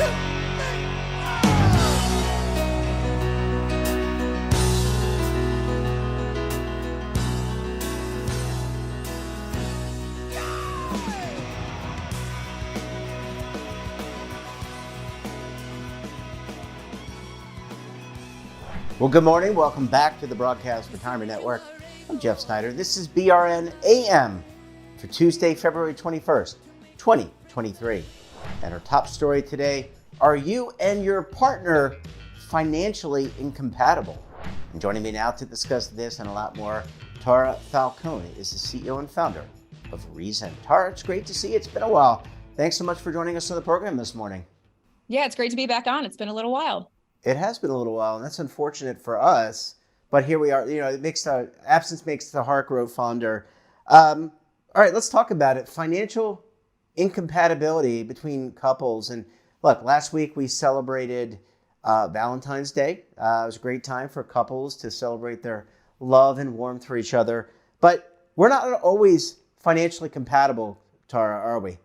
Well, good morning. Welcome back to the Broadcast Retirement Network. I'm Jeff Snyder. This is BRN AM for Tuesday, February 21st, 2023. And our top story today, are you and your partner financially incompatible? And joining me now to discuss this and a lot more, Tara Falcone is the CEO and founder of Reason. Tara, it's great to see you. It's been a while. Thanks so much for joining us on the program this morning. Yeah, it's great to be back on. It's been a little while. It has been a little while, and that's unfortunate for us. But here we are. You know, it makes absence makes the heart grow fonder. All right, let's talk about it. Financial incompatibility between couples. And look, last week we celebrated Valentine's Day. It was a great time for couples to celebrate their love and warmth for each other. But we're not always financially compatible, Tara, are we?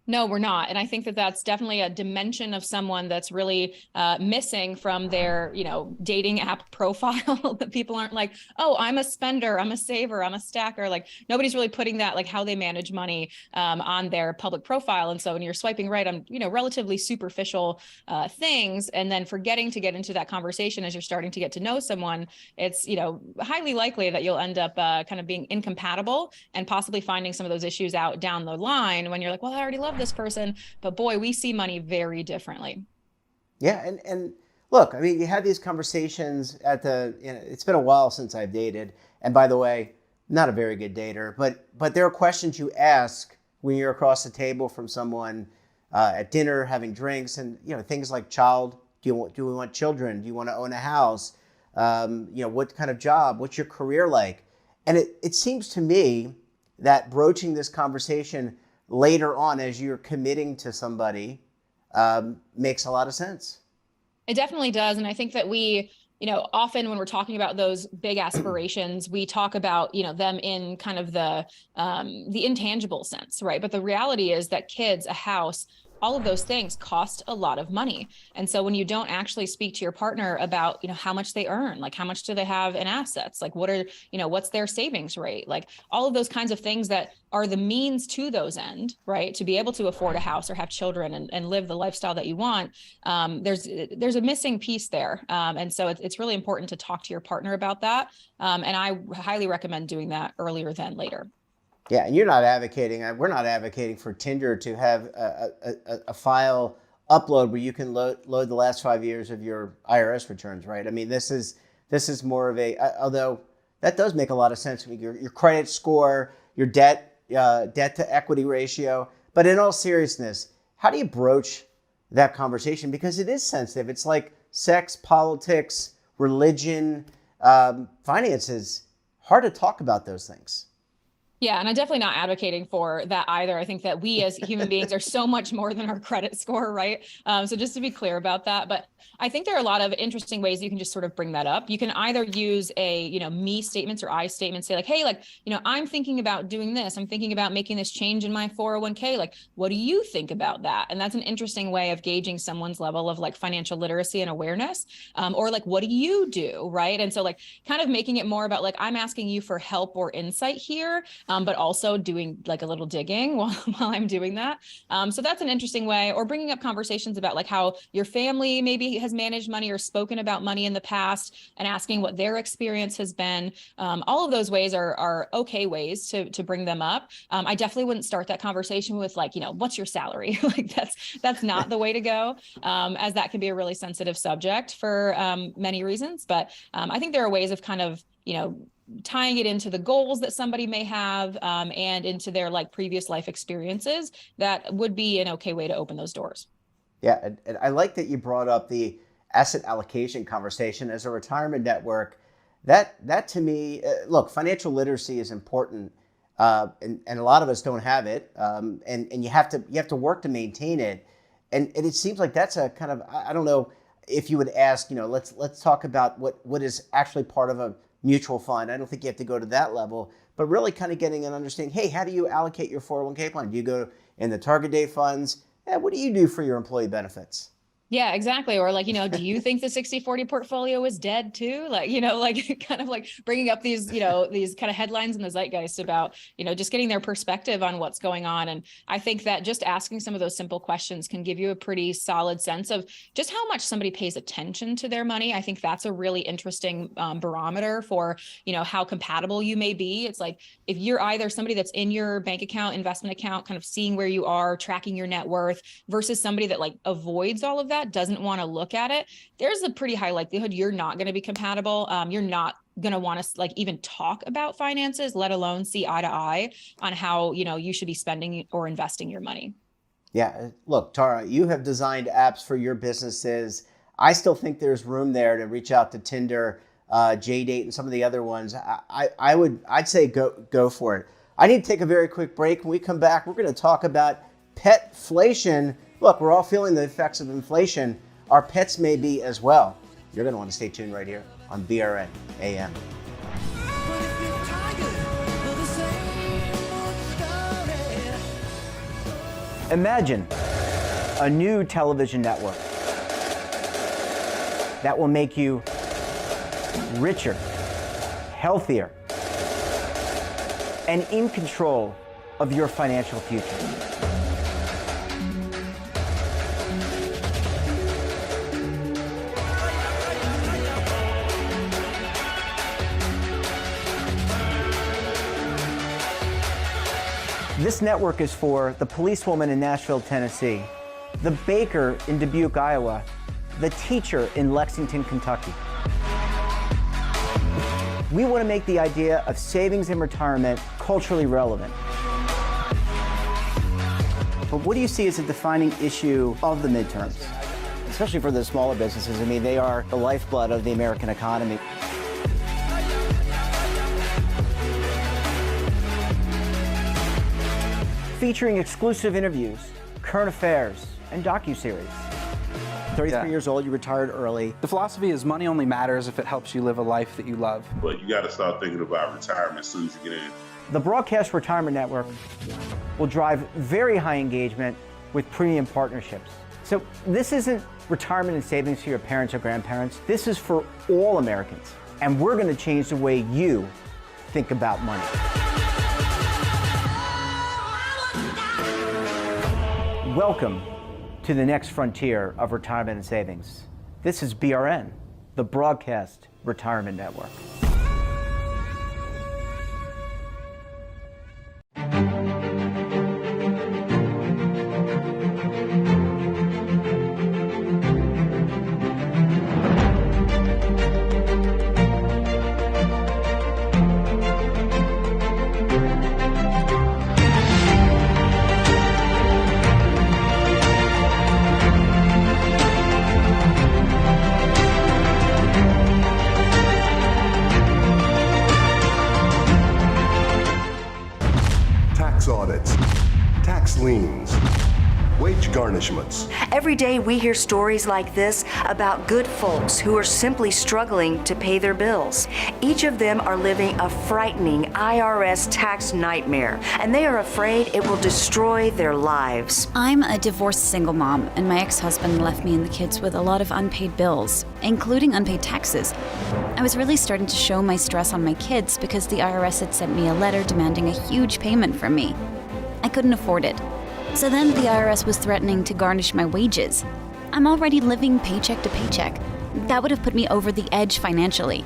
No, we're not. And I think that that's definitely a dimension of someone that's really missing from their, dating app profile that people aren't like, oh, I'm a spender, I'm a saver, I'm a stacker. Like nobody's really putting that, like how they manage money on their public profile. And so when you're swiping right on, relatively superficial things, and then forgetting to get into that conversation as you're starting to get to know someone, it's, highly likely that you'll end up kind of being incompatible and possibly finding some of those issues out down the line when you're like, well, I already love this person, but boy, we see money very differently. Yeah, and look, I mean, you had these conversations it's been a while since I've dated, and by the way, not a very good dater, but there are questions you ask when you're across the table from someone at dinner, having drinks, and things like do we want children? Do you want to own a house? What kind of job? What's your career like? And it seems to me that broaching this conversation later on as you're committing to somebody makes a lot of sense. It definitely does. And I think that we, often when we're talking about those big aspirations, we talk about, them in kind of the intangible sense, right? But the reality is that kids, a house, all of those things cost a lot of money. And so when you don't actually speak to your partner about, how much they earn, like how much do they have in assets? Like what's their savings rate? Like all of those kinds of things that are the means to those end, right? To be able to afford a house or have children and live the lifestyle that you want. There's a missing piece there. And so it's really important to talk to your partner about that. And I highly recommend doing that earlier than later. Yeah, and we're not advocating for Tinder to have a file upload where you can load the last 5 years of your IRS returns, right? I mean, this is more of although that does make a lot of sense. Your credit score, your debt to equity ratio. But in all seriousness, how do you broach that conversation? Because it is sensitive. It's like sex, politics, religion, finances. Hard to talk about those things. Yeah, and I'm definitely not advocating for that either. I think that we as human beings are so much more than our credit score, right? So just to be clear about that, but I think there are a lot of interesting ways you can just sort of bring that up. You can either use me statements or I statements, say like, hey, I'm thinking about doing this. I'm thinking about making this change in my 401k. Like, what do you think about that? And that's an interesting way of gauging someone's level of like financial literacy and awareness, or like, what do you do, right? And so like kind of making it more about like, I'm asking you for help or insight here. But also doing like a little digging while I'm doing that. So that's an interesting way, or bringing up conversations about like how your family maybe has managed money or spoken about money in the past and asking what their experience has been. All of those ways are okay ways to bring them up. I definitely wouldn't start that conversation with like, what's your salary? Like that's not the way to go, as that can be a really sensitive subject for many reasons. But I think there are ways of kind of, tying it into the goals that somebody may have and into their like previous life experiences that would be an okay way to open those doors. Yeah, and I like that you brought up the asset allocation conversation. As a retirement network, that to me, look, financial literacy is important, and a lot of us don't have it, and you have to work to maintain it, and it seems like that's a kind of, I don't know if you would ask, let's talk about what is actually part of a mutual fund. I don't think you have to go to that level, but really kind of getting an understanding, hey, how do you allocate your 401k plan? Do you go in the target date funds? what do you do for your employee benefits? Yeah, exactly. Or like, do you think the 60/40 portfolio is dead too? Like, like kind of like bringing up these, these kind of headlines in the zeitgeist about, just getting their perspective on what's going on. And I think that just asking some of those simple questions can give you a pretty solid sense of just how much somebody pays attention to their money. I think that's a really interesting barometer for, how compatible you may be. It's like, if you're either somebody that's in your bank account, investment account, kind of seeing where you are, tracking your net worth, versus somebody that like avoids all of that, doesn't want to look at it, there's a pretty high likelihood you're not going to be compatible. You're not going to want to like even talk about finances, let alone see eye to eye on how, you should be spending or investing your money. Yeah. Look, Tara, you have designed apps for your businesses. I still think there's room there to reach out to Tinder, JDate, and some of the other ones. I'd say go for it. I need to take a very quick break. When we come back, we're going to talk about petflation. Look, we're all feeling the effects of inflation. Our pets may be as well. You're going to want to stay tuned right here on BRN AM. Imagine a new television network that will make you richer, healthier, and in control of your financial future. This network is for the policewoman in Nashville, Tennessee, the baker in Dubuque, Iowa, the teacher in Lexington, Kentucky. We want to make the idea of savings and retirement culturally relevant. But what do you see as a defining issue of the midterms? Especially for the smaller businesses. I mean, they are the lifeblood of the American economy. Featuring exclusive interviews, current affairs, and docuseries. 33 years old, you retired early. The philosophy is money only matters if it helps you live a life that you love. But you got to start thinking about retirement as soon as you get in. The Broadcast Retirement Network will drive very high engagement with premium partnerships. So this isn't retirement and savings for your parents or grandparents. This is for all Americans. And we're going to change the way you think about money. Welcome to the next frontier of retirement and savings. This is BRN, the Broadcast Retirement Network. Tax audits, tax liens, wage garnishments. Every day we hear stories like this about good folks who are simply struggling to pay their bills. Each of them are living a frightening IRS tax nightmare, and they are afraid it will destroy their lives. I'm a divorced single mom, and my ex-husband left me and the kids with a lot of unpaid bills, including unpaid taxes. I was really starting to show my stress on my kids because the IRS had sent me a letter demanding a huge payment from me. I couldn't afford it. So then the IRS was threatening to garnish my wages. I'm already living paycheck to paycheck. That would have put me over the edge financially.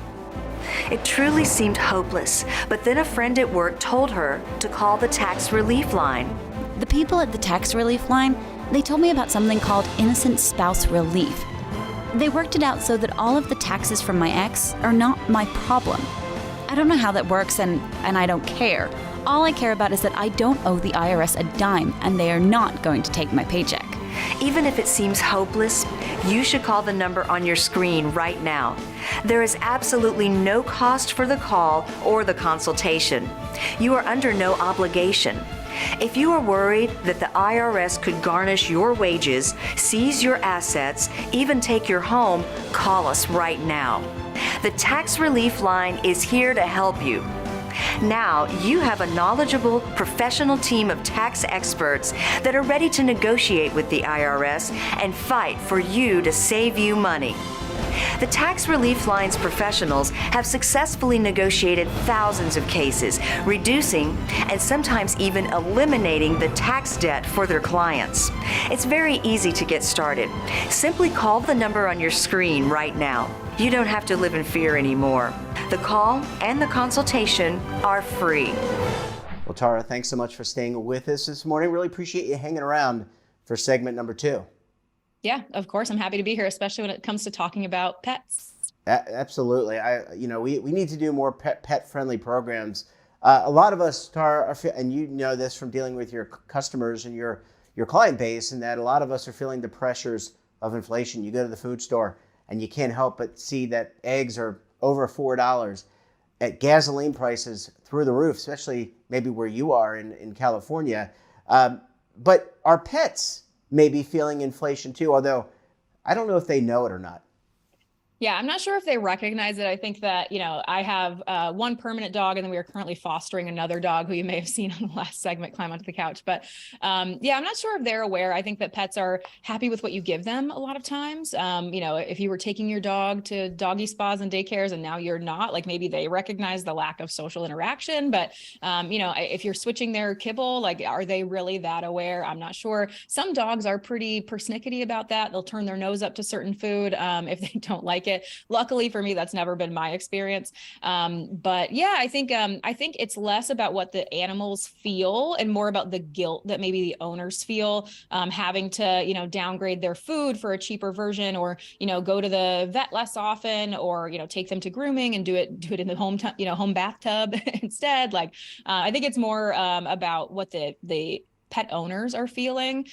It truly seemed hopeless, but then a friend at work told her to call the tax relief line. The people at the tax relief line, they told me about something called innocent spouse relief. They worked it out so that all of the taxes from my ex are not my problem. I don't know how that works, and I don't care. All I care about is that I don't owe the IRS a dime, and they are not going to take my paycheck. Even if it seems hopeless, you should call the number on your screen right now. There is absolutely no cost for the call or the consultation. You are under no obligation. If you are worried that the IRS could garnish your wages, seize your assets, even take your home, call us right now. The Tax Relief Line is here to help you. Now you have a knowledgeable, professional team of tax experts that are ready to negotiate with the IRS and fight for you to save you money. The Tax Relief Line's professionals have successfully negotiated thousands of cases, reducing and sometimes even eliminating the tax debt for their clients. It's very easy to get started. Simply call the number on your screen right now. You don't have to live in fear anymore. The call and the consultation are free. Well, Tara, thanks so much for staying with us this morning. Really appreciate you hanging around for segment number 2. Yeah, of course. I'm happy to be here, especially when it comes to talking about pets. Absolutely. We need to do more pet friendly programs. A lot of us, Tara, and you know this from dealing with your customers and your client base, and that a lot of us are feeling the pressures of inflation. You go to the food store and you can't help but see that eggs are over $4, at gasoline prices through the roof, especially maybe where you are in California. But our pets may be feeling inflation too, although I don't know if they know it or not. Yeah, I'm not sure if they recognize it. I think that, I have one permanent dog, and then we are currently fostering another dog who you may have seen on the last segment, Climb Onto the Couch. But yeah, I'm not sure if they're aware. I think that pets are happy with what you give them a lot of times. If you were taking your dog to doggy spas and daycares and now you're not, like maybe they recognize the lack of social interaction. But, if you're switching their kibble, like, are they really that aware? I'm not sure. Some dogs are pretty persnickety about that. They'll turn their nose up to certain food if they don't like it. Luckily for me, that's never been my experience. But yeah, I think it's less about what the animals feel and more about the guilt that maybe the owners feel, having to, downgrade their food for a cheaper version, or, go to the vet less often, or, take them to grooming and do it in the home bathtub instead. Like, I think it's more about what the pet owners are feeling,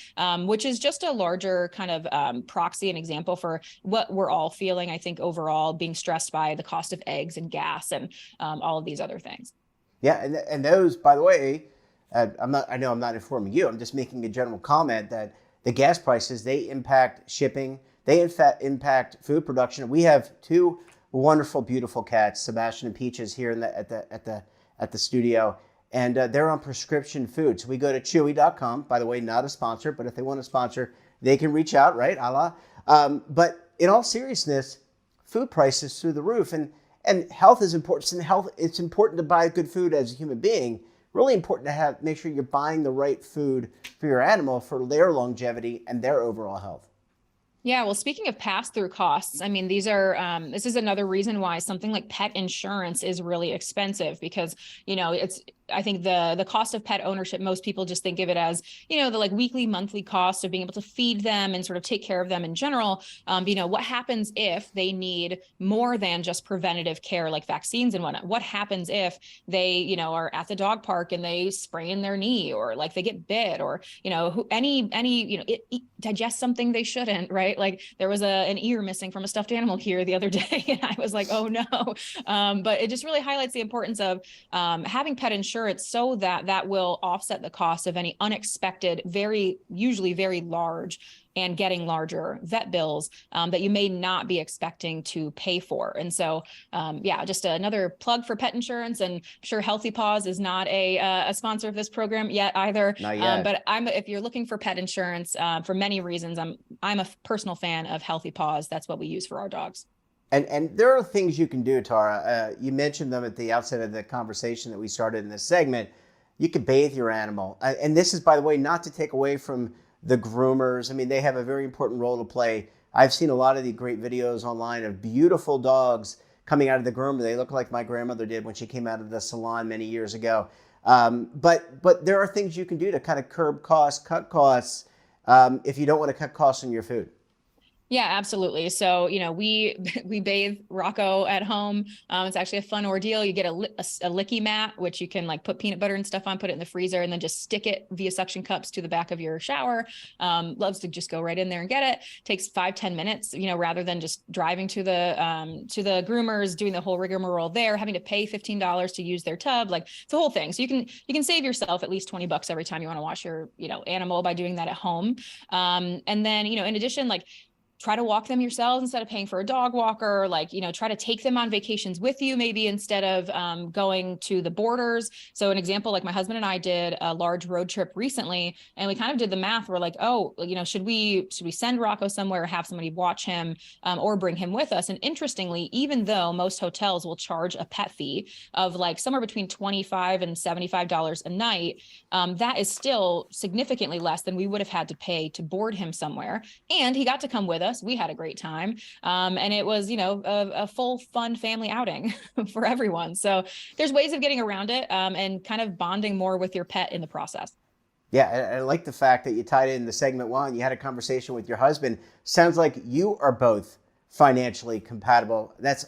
which is just a larger kind of proxy and example for what we're all feeling, I think, overall, being stressed by the cost of eggs and gas and all of these other things. Yeah. And those, by the way, I know I'm not informing you. I'm just making a general comment that the gas prices, they impact shipping. They in fact impact food production. We have 2 wonderful, beautiful cats, Sebastian and Peaches, here at the studio. And they're on prescription food. So we go to Chewy.com, by the way, not a sponsor, but if they want to sponsor, they can reach out, right? But in all seriousness, food prices through the roof, and health is important. It's important to buy good food as a human being. Really important to make sure you're buying the right food for your animal for their longevity and their overall health. Yeah, well, speaking of pass-through costs, I mean, this is another reason why something like pet insurance is really expensive, because, I think the cost of pet ownership, most people just think of it as, the like weekly, monthly cost of being able to feed them and sort of take care of them in general. What happens if they need more than just preventative care, like vaccines and whatnot? What happens if they, are at the dog park and they sprain their knee, or like they get bit, or, digest something they shouldn't, right? Like there was an ear missing from a stuffed animal here the other day, and I was like, oh no. But it just really highlights the importance of having pet insurance, so that will offset the cost of any unexpected, usually very large and getting larger vet bills that you may not be expecting to pay for. And so, just another plug for pet insurance. And I'm sure Healthy Paws is not a sponsor of this program yet either. Not yet. But if you're looking for pet insurance for many reasons, I'm a personal fan of Healthy Paws. That's what we use for our dogs. And there are things you can do, Tara. You mentioned them at the outset of the conversation that we started in this segment. You could bathe your animal. And this is, by the way, not to take away from the groomers. I mean, they have a very important role to play. I've seen a lot of the great videos online of beautiful dogs coming out of the groomer. They look like my grandmother did when she came out of the salon many years ago. But there are things you can do to kind of curb costs, cut costs, if you don't want to cut costs on your food. Yeah, absolutely. So, we bathe Rocco at home. It's actually a fun ordeal. You get a licky mat, which you can like put peanut butter and stuff on, put it in the freezer, and then just stick it via suction cups to the back of your shower. Loves to just go right in there and get it. Takes 5-10 minutes, rather than just driving to the groomers, doing the whole rigmarole there, having to pay $15 to use their tub. Like it's a whole thing. So you can save yourself at least $20 every time you want to wash your, animal by doing that at home. And then, in addition, like try to walk them yourselves instead of paying for a dog walker, like, try to take them on vacations with you, maybe instead of going to the borders. So an example, like my husband and I did a large road trip recently, and we kind of did the math. We're like, oh, should we send Rocco somewhere, have somebody watch him, or bring him with us? And interestingly, even though most hotels will charge a pet fee of like somewhere between $25 and $75 a night, that is still significantly less than we would have had to pay to board him somewhere. And he got to come with us. We had a great time. And it was, a full fun family outing for everyone. So there's ways of getting around it, and kind of bonding more with your pet in the process. Yeah, I like the fact that you tied in the segment one. You had a conversation with your husband. Sounds like you are both financially compatible. That's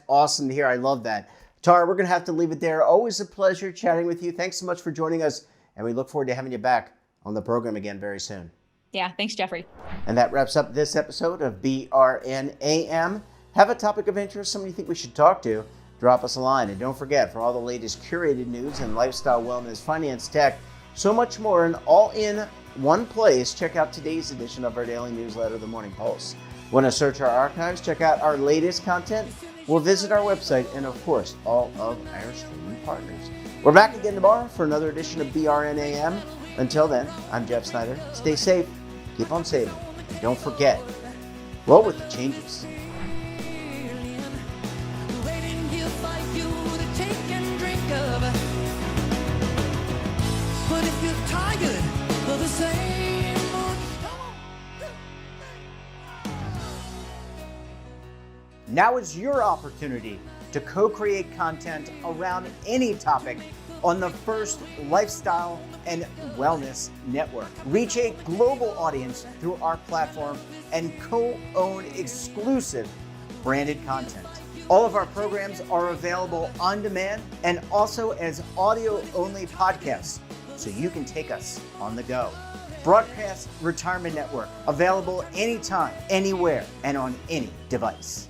awesome to hear. I love that. Tara, we're going to have to leave it there. Always a pleasure chatting with you. Thanks so much for joining us, and we look forward to having you back on the program again very soon. Yeah, thanks, Jeffrey. And that wraps up this episode of BRN AM. Have a topic of interest, someone you think we should talk to, drop us a line. And don't forget, for all the latest curated news and lifestyle, wellness, finance, tech, so much more, and all in one place, check out today's edition of our daily newsletter, The Morning Pulse. Want to search our archives, check out our latest content? We'll visit our website and, of course, all of our streaming partners. We're back again tomorrow for another edition of BRN AM. Until then, I'm Jeff Snyder. Stay safe, keep on saving, and don't forget, roll with the changes. Now is your opportunity to co-create content around any topic on the First Lifestyle and Wellness Network. Reach a global audience through our platform and co-own exclusive branded content. All of our programs are available on demand and also as audio-only podcasts, so you can take us on the go. Broadcast Retirement Network, available anytime, anywhere, and on any device.